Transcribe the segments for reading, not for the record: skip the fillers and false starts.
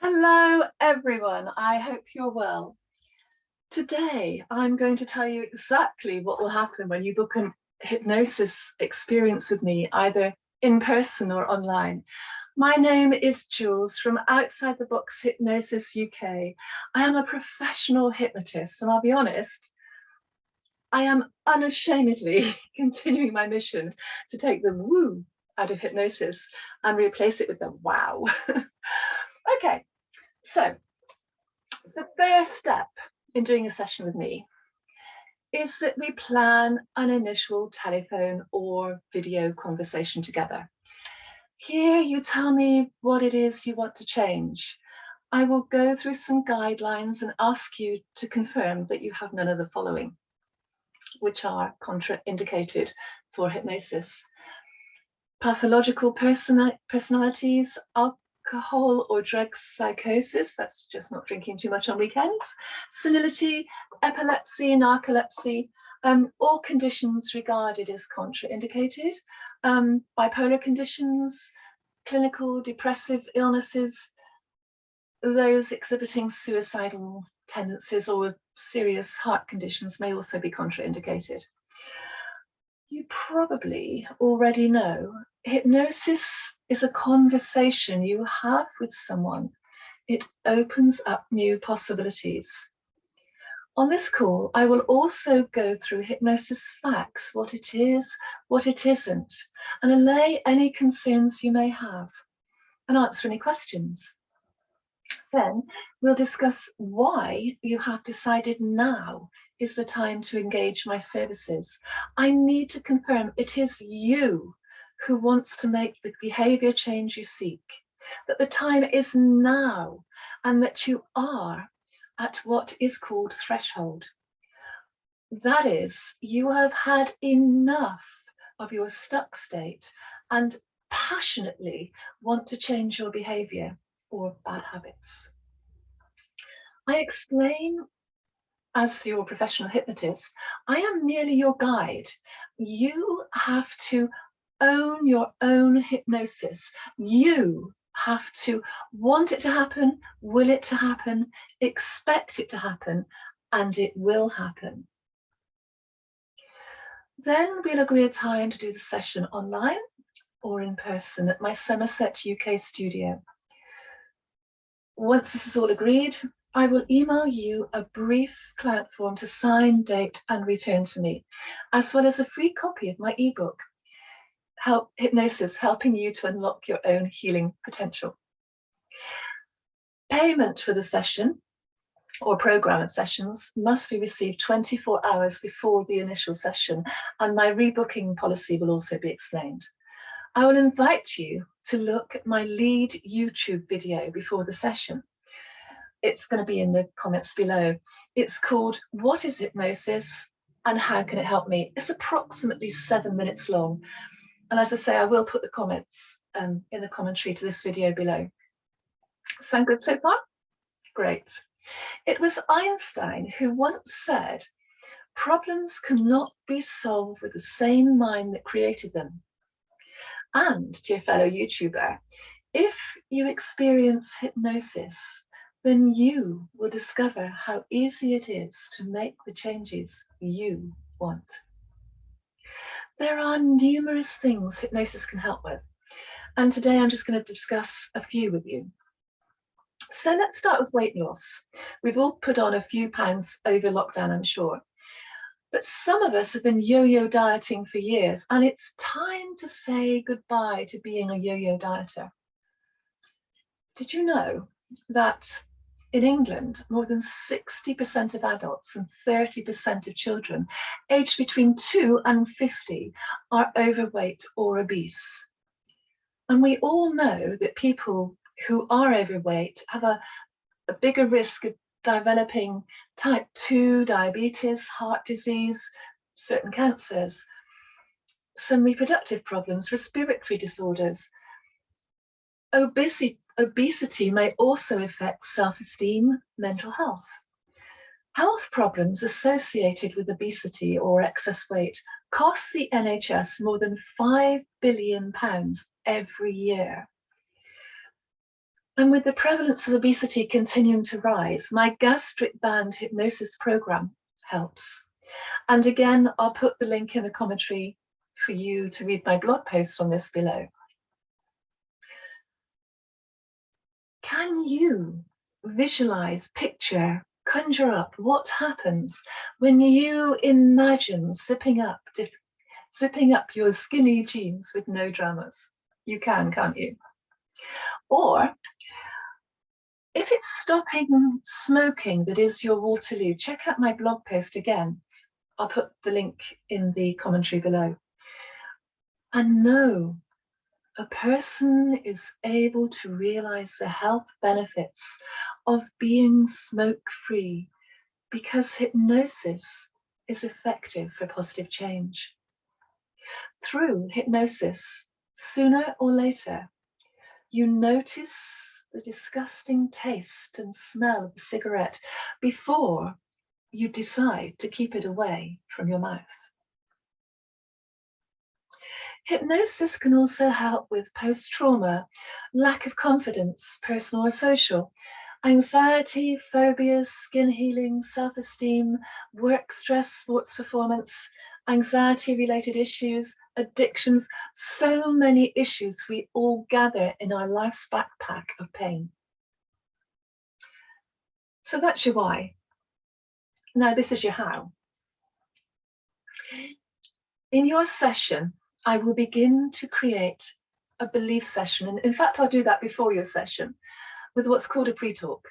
Hello everyone, I hope you're well. Today I'm going to tell you exactly what will happen when you book a hypnosis experience with me, either in person or online. My name is Jules from Outside the Box Hypnosis UK. I am a professional hypnotist, and I'll be honest, I am unashamedly continuing my mission to take the woo out of hypnosis and replace it with the wow. Okay, so the first step in doing a session with me is that we plan an initial telephone or video conversation together. Here you tell me what it is you want to change. I will go through some guidelines and ask you to confirm that you have none of the following, which are contraindicated for hypnosis: pathological personalities, alcohol or drug psychosis, that's just not drinking too much on weekends, senility, epilepsy, narcolepsy, all conditions regarded as contraindicated, bipolar conditions, clinical depressive illnesses, those exhibiting suicidal tendencies or serious heart conditions may also be contraindicated. You probably already know hypnosis is a conversation you have with someone. It opens up new possibilities. On this call, I will also go through hypnosis facts, what it is, what it isn't, and allay any concerns you may have and answer any questions. Then we'll discuss why you have decided now is the time to engage my services. I need to confirm it is you who wants to make the behavior change you seek, that the time is now, and that you are at what is called threshold. That is, you have had enough of your stuck state and passionately want to change your behavior or bad habits. I explain, as your professional hypnotist, I am merely your guide. You have to own your own hypnosis. You have to want it to happen, will it to happen, expect it to happen, and it will happen. Then we'll agree a time to do the session online or in person at my Somerset, UK studio. Once this is all agreed, I will email you a brief client form to sign, date, and return to me, as well as a free copy of my ebook, Hypnosis, Helping You to Unlock Your Own Healing Potential. Payment for the session or program of sessions must be received 24 hours before the initial session, and my rebooking policy will also be explained. I will invite you to look at my lead YouTube video before the session. It's going to be in the comments below. It's called What is Hypnosis and How Can It Help Me? It's approximately 7 minutes long. And as I say, I will put the comments in the commentary to this video below. Sound good so far? Great. It was Einstein who once said, problems cannot be solved with the same mind that created them. And, dear fellow YouTuber, if you experience hypnosis, then you will discover how easy it is to make the changes you want. There are numerous things hypnosis can help with, and today I'm just going to discuss a few with you. So let's start with weight loss. We've all put on a few pounds over lockdown, I'm sure. But some of us have been yo-yo dieting for years, and it's time to say goodbye to being a yo-yo dieter. Did you know that in England, more than 60% of adults and 30% of children aged between 2 and 50 are overweight or obese? And we all know that people who are overweight have a bigger risk of developing type 2 diabetes, heart disease, certain cancers, some reproductive problems, respiratory disorders. Obesity may also affect self-esteem, mental health. Health problems associated with obesity or excess weight cost the NHS more than £5 billion every year. And with the prevalence of obesity continuing to rise, my gastric band hypnosis program helps. And again, I'll put the link in the commentary for you to read my blog post on this below. Can you visualize, picture, conjure up what happens when you imagine zipping up your skinny jeans with no dramas? You can, can't you? Or if it's stopping smoking that is your Waterloo, check out my blog post again. I'll put the link in the commentary below. And know a person is able to realize the health benefits of being smoke-free because hypnosis is effective for positive change. Through hypnosis, sooner or later, you notice the disgusting taste and smell of the cigarette before you decide to keep it away from your mouth. Hypnosis can also help with post-trauma, lack of confidence, personal or social, anxiety, phobias, skin healing, self-esteem, work stress, sports performance, anxiety-related issues, addictions, so many issues we all gather in our life's backpack of pain. So that's your why. Now this is your how. In your session, I will begin to create a belief session. And in fact, I'll do that before your session with what's called a pre-talk.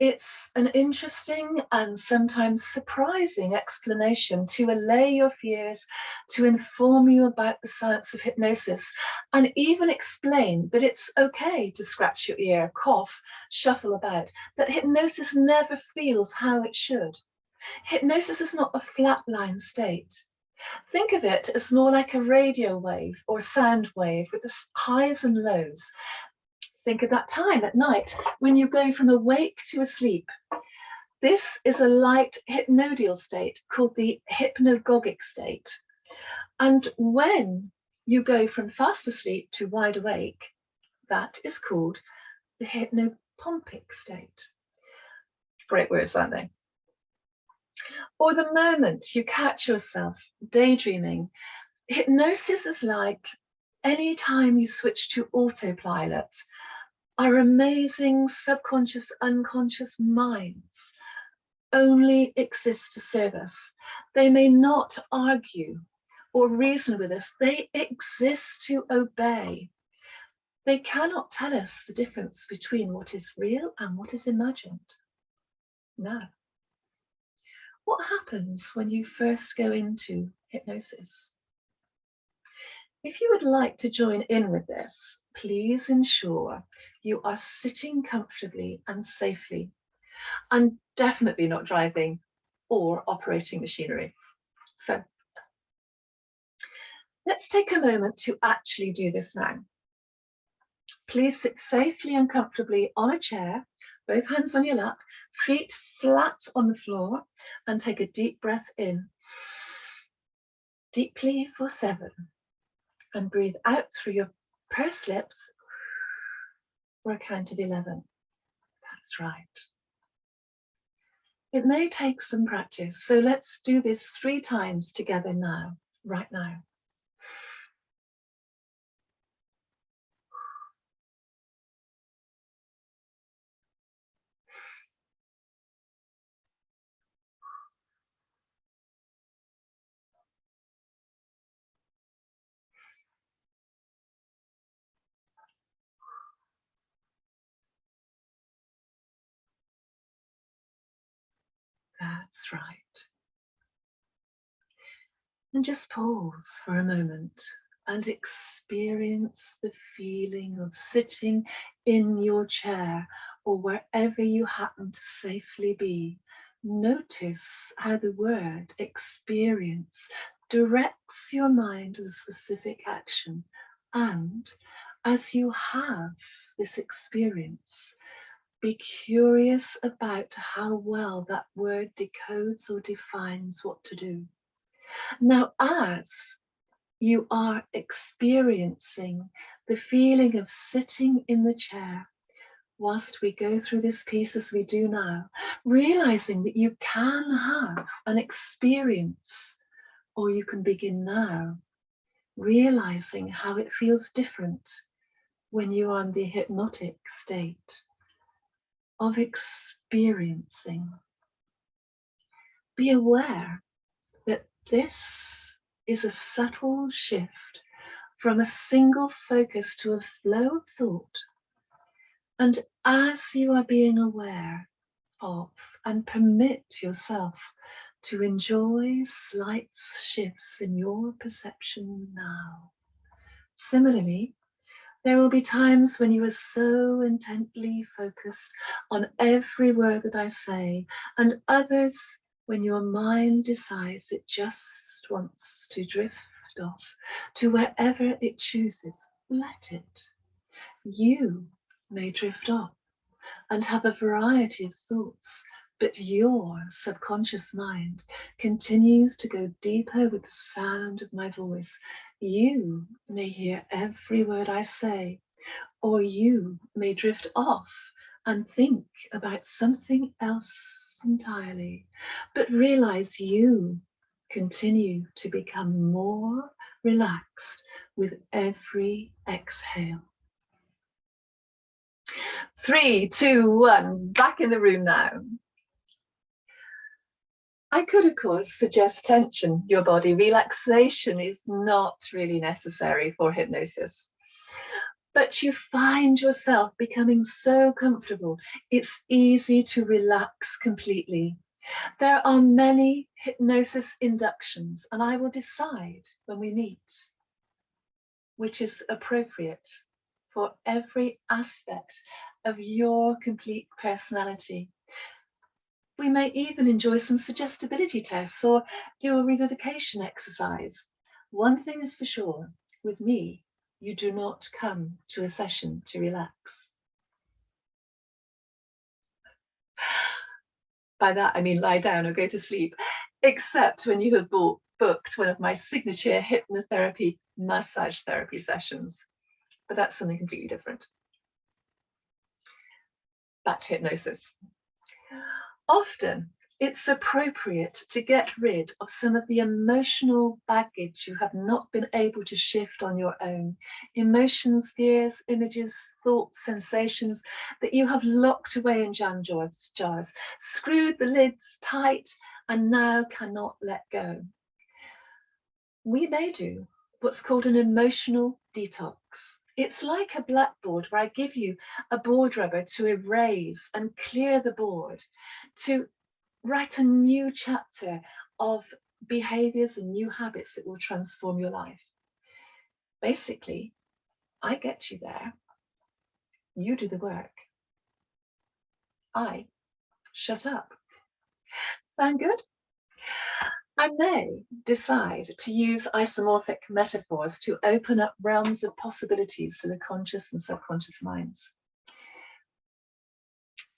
It's an interesting and sometimes surprising explanation to allay your fears, to inform you about the science of hypnosis, and even explain that it's okay to scratch your ear, cough, shuffle about, that hypnosis never feels how it should. Hypnosis is not a flatline state. Think of it as more like a radio wave or sound wave with the highs and lows. Think of that time at night when you go from awake to asleep. This is a light hypnodial state called the hypnagogic state. And when you go from fast asleep to wide awake, that is called the hypnopompic state. Great words, aren't they? Or the moment you catch yourself daydreaming, hypnosis is like any time you switch to autopilot. Our amazing subconscious, unconscious minds only exist to serve us. They may not argue or reason with us. They exist to obey. They cannot tell us the difference between what is real and what is imagined. Now, what happens when you first go into hypnosis? If you would like to join in with this, please ensure you are sitting comfortably and safely, and definitely not driving or operating machinery. So let's take a moment to actually do this now. Please sit safely and comfortably on a chair, both hands on your lap, feet flat on the floor, and take a deep breath in, deeply for 7, and breathe out through your pursed lips for a count of 11. That's right. It may take some practice, so let's do this 3 times together now, right now. That's right. And just pause for a moment and experience the feeling of sitting in your chair or wherever you happen to safely be. Notice how the word experience directs your mind to the specific action. And as you have this experience, be curious about how well that word decodes or defines what to do. Now, as you are experiencing the feeling of sitting in the chair, whilst we go through this piece as we do now, realizing that you can have an experience, or you can begin now, realizing how it feels different when you are in the hypnotic state of experiencing. Be aware that this is a subtle shift from a single focus to a flow of thought. And as you are being aware of and permit yourself to enjoy slight shifts in your perception now. Similarly, there will be times when you are so intently focused on every word that I say, and others when your mind decides it just wants to drift off to wherever it chooses. Let it. You may drift off and have a variety of thoughts, but your subconscious mind continues to go deeper with the sound of my voice. You may hear every word I say, or you may drift off and think about something else entirely, but realize you continue to become more relaxed with every exhale. 3, 2, 1, back in the room now. I could, of course, suggest tension your body. Relaxation is not really necessary for hypnosis. But you find yourself becoming so comfortable, it's easy to relax completely. There are many hypnosis inductions, and I will decide when we meet which is appropriate for every aspect of your complete personality. We may even enjoy some suggestibility tests or do a revivification exercise. One thing is for sure, with me, you do not come to a session to relax. By that, I mean lie down or go to sleep, except when you have booked one of my signature hypnotherapy massage therapy sessions. But that's something completely different. Back to hypnosis. Often, it's appropriate to get rid of some of the emotional baggage you have not been able to shift on your own. Emotions, fears, images, thoughts, sensations that you have locked away in jam jars, screwed the lids tight, and now cannot let go. We may do what's called an emotional detox. It's like a blackboard where I give you a board rubber to erase and clear the board, to write a new chapter of behaviors and new habits that will transform your life. Basically, I get you there. You do the work. I shut up. Sound good? I may decide to use isomorphic metaphors to open up realms of possibilities to the conscious and subconscious minds.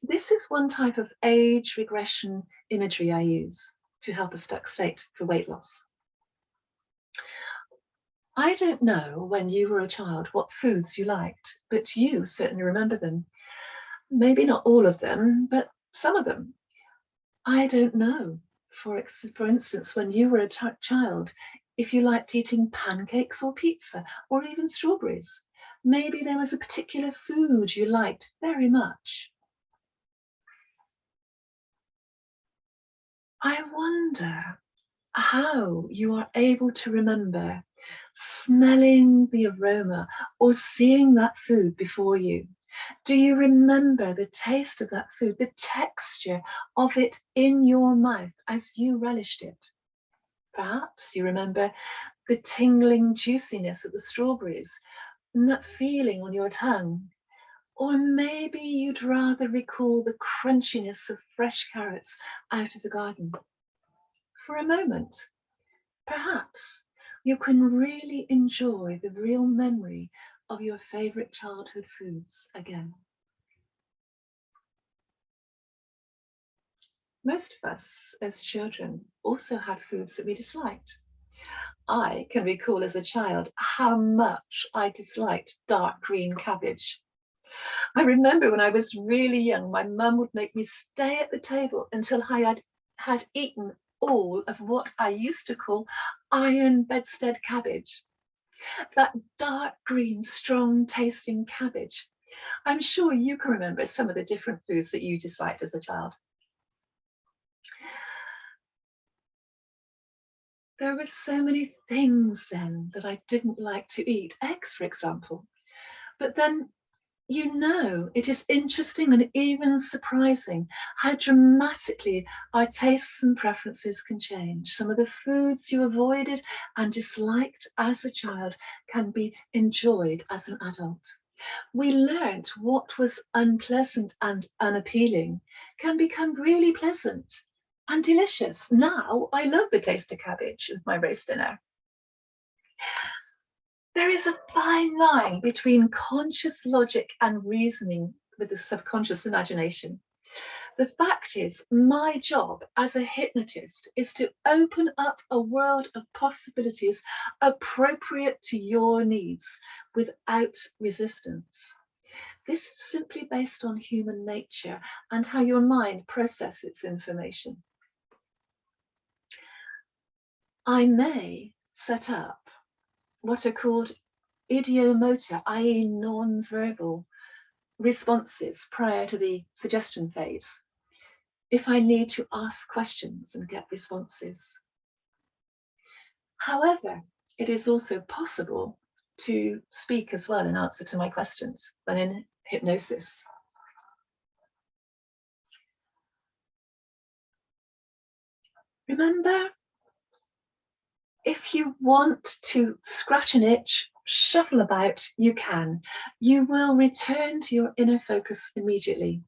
This is one type of age regression imagery I use to help a stuck state for weight loss. I don't know when you were a child what foods you liked, but you certainly remember them. Maybe not all of them, but some of them. I don't know, for instance, when you were a child, if you liked eating pancakes or pizza, or even strawberries. Maybe there was a particular food you liked very much. I wonder how you are able to remember smelling the aroma or seeing that food before you. Do you remember the taste of that food, the texture of it in your mouth as you relished it? Perhaps you remember the tingling juiciness of the strawberries and that feeling on your tongue. Or maybe you'd rather recall the crunchiness of fresh carrots out of the garden. For a moment, perhaps you can really enjoy the real memory of your favorite childhood foods again. Most of us as children also had foods that we disliked. I can recall as a child how much I disliked dark green cabbage. I remember when I was really young, my mum would make me stay at the table until I had eaten all of what I used to call iron bedstead cabbage. That dark green, strong tasting cabbage. I'm sure you can remember some of the different foods that you disliked as a child. There were so many things then that I didn't like to eat. Eggs, for example. But then, it is interesting and even surprising how dramatically our tastes and preferences can change. Some of the foods you avoided and disliked as a child can be enjoyed as an adult. We learnt what was unpleasant and unappealing can become really pleasant and delicious. Now I love the taste of cabbage as my roast dinner. There is a fine line between conscious logic and reasoning with the subconscious imagination. The fact is, my job as a hypnotist is to open up a world of possibilities appropriate to your needs without resistance. This is simply based on human nature and how your mind processes information. I may set up what are called idiomotor, i.e. non-verbal responses prior to the suggestion phase, if I need to ask questions and get responses. However, it is also possible to speak as well in answer to my questions when in hypnosis. Remember, if you want to scratch an itch, shuffle about, you can. You will return to your inner focus immediately.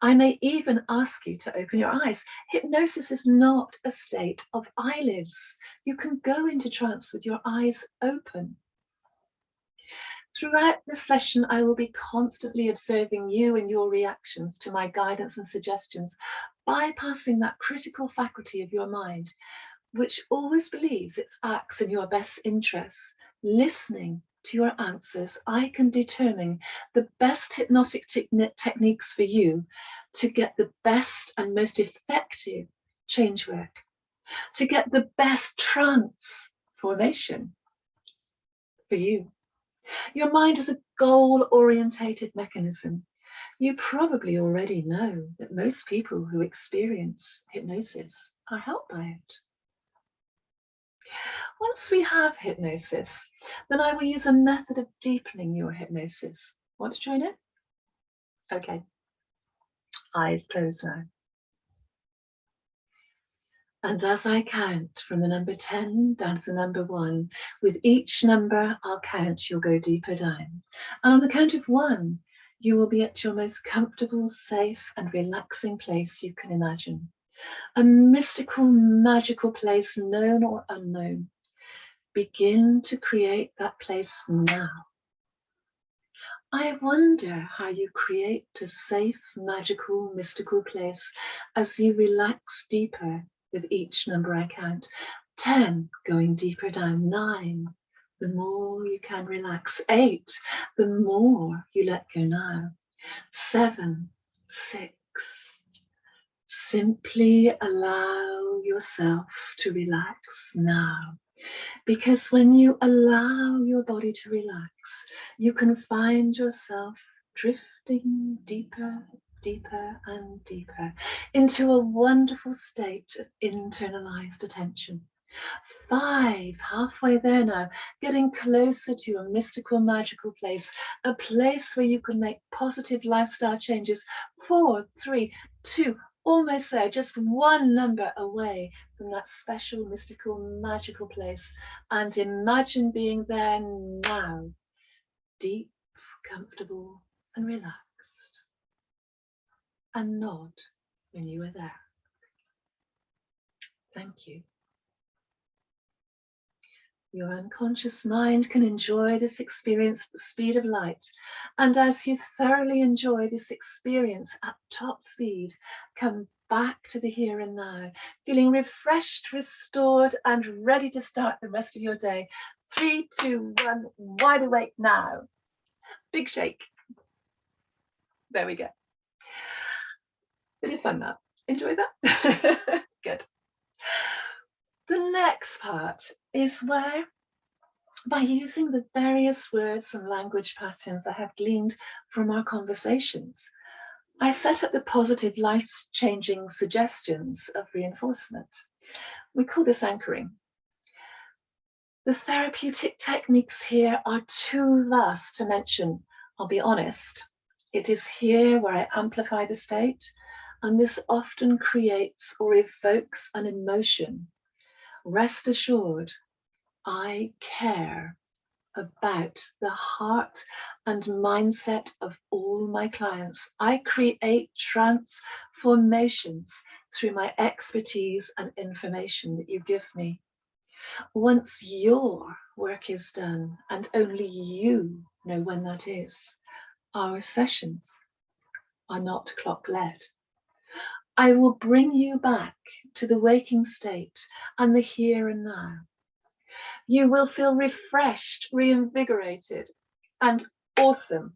I may even ask you to open your eyes. Hypnosis is not a state of eyelids. You can go into trance with your eyes open. Throughout the session, I will be constantly observing you and your reactions to my guidance and suggestions, bypassing that critical faculty of your mind, which always believes it acts in your best interests. Listening to your answers, I can determine the best hypnotic techniques for you to get the best and most effective change work, to get the best transformation for you. Your mind is a goal-orientated mechanism. You probably already know that most people who experience hypnosis are helped by it. Once we have hypnosis, then I will use a method of deepening your hypnosis. Want to join in? Okay. Eyes closed now. And as I count from the number 10 down to the number 1, with each number I'll count, you'll go deeper down. And on the count of 1, you will be at your most comfortable, safe and relaxing place you can imagine. A mystical, magical place, known or unknown. Begin to create that place now. I wonder how you create a safe, magical, mystical place as you relax deeper with each number I count. 10, going deeper down. 9, the more you can relax. 8, the more you let go now. 7, 6, simply allow yourself to relax now. Because when you allow your body to relax, you can find yourself drifting deeper, deeper and deeper into a wonderful state of internalized attention. 5, halfway there now, getting closer to a mystical, magical place, a place where you can make positive lifestyle changes. 4, 3, 2, almost there, just one number away from that special, mystical, magical place. And imagine being there now, deep, comfortable and relaxed. And nod when you are there. Thank you. Your unconscious mind can enjoy this experience at the speed of light. And as you thoroughly enjoy this experience at top speed, come back to the here and now, feeling refreshed, restored, and ready to start the rest of your day. 3, 2, 1, wide awake now. Big shake. There we go. Bit of fun that. Enjoy that? Good. The next part is where, by using the various words and language patterns I have gleaned from our conversations, I set up the positive life-changing suggestions of reinforcement. We call this anchoring. The therapeutic techniques here are too vast to mention, I'll be honest. It is here where I amplify the state, and this often creates or evokes an emotion. Rest assured, I care about the heart and mindset of all my clients. I create transformations through my expertise and information that you give me. Once your work is done, and only you know when that is, our sessions are not clock-led. I will bring you back to the waking state and the here and now. You will feel refreshed, reinvigorated, and awesome.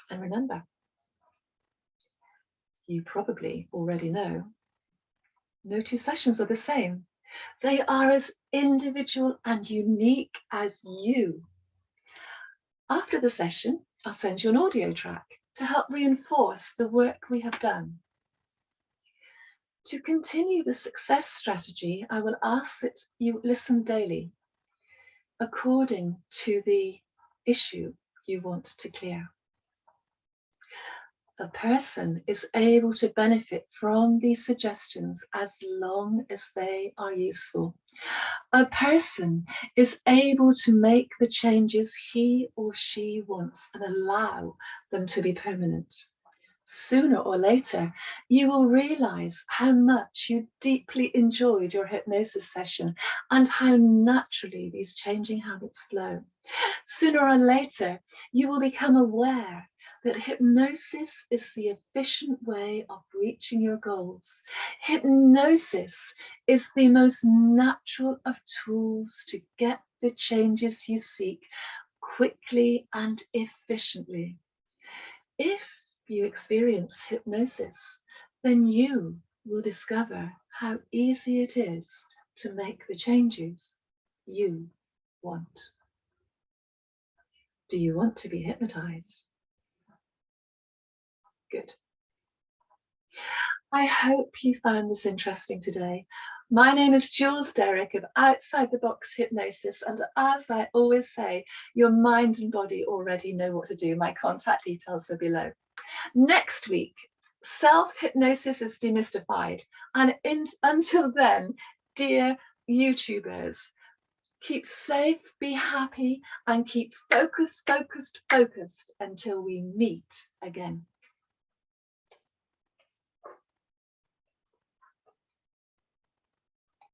And remember, you probably already know, no two sessions are the same. They are as individual and unique as you. After the session, I'll send you an audio track to help reinforce the work we have done. To continue the success strategy, I will ask that you listen daily according to the issue you want to clear. A person is able to benefit from these suggestions as long as they are useful. A person is able to make the changes he or she wants and allow them to be permanent. Sooner or later, you will realize how much you deeply enjoyed your hypnosis session and how naturally these changing habits flow. Sooner or later, you will become aware that hypnosis is the efficient way of reaching your goals. Hypnosis is the most natural of tools to get the changes you seek quickly and efficiently. If you experience hypnosis, then you will discover how easy it is to make the changes you want. Do you want to be hypnotized? Good. I hope you found this interesting today. My name is Jules Derrick of Outside the Box Hypnosis, and as I always say, your mind and body already know what to do. My contact details are below. Next week, self-hypnosis is demystified. And until then, dear YouTubers, keep safe, be happy, and keep focused until we meet again.